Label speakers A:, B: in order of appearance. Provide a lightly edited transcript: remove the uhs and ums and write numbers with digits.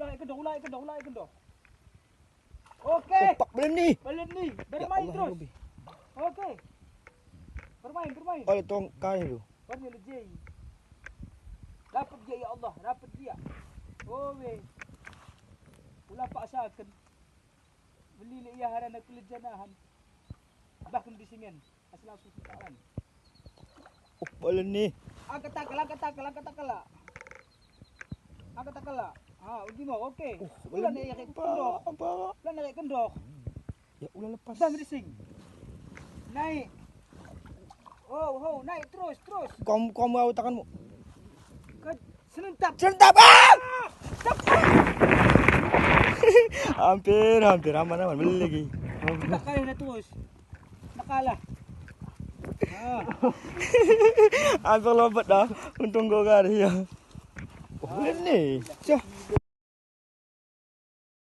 A: ulah kendor. Okey.
B: Pak belum ni.
A: Balik ni.
B: Ya
A: Bermain
B: Allah,
A: terus.
B: Rabbi.
A: Okey. Bermain.
B: Oleh tongkai tu.
A: Banyak lejai. Dapat dia ya Allah, dapat dia. Oh weh. Ulah paksakan. Beli le ia harana kelejanahan. Bahkan disingan. Asal langsung talan.
B: Oh, belum ni.
A: Angkat takala. Ha, uji mau okey. Ulah nak ikat kendor.
B: Apa?
A: Ulah nak ikat kendor.
B: Ya ulah lepas.
A: Dan rising. Naik. Oh, naik terus.
B: Kau mau tanganmu.
A: Senentap.
B: Sentap. Ah! Hampir aman beli lagi.
A: Tak kaya na terus. Nakalah. Ha.
B: Hampir lompat dah. Untung kau gari ya. Oh, ni. Cah.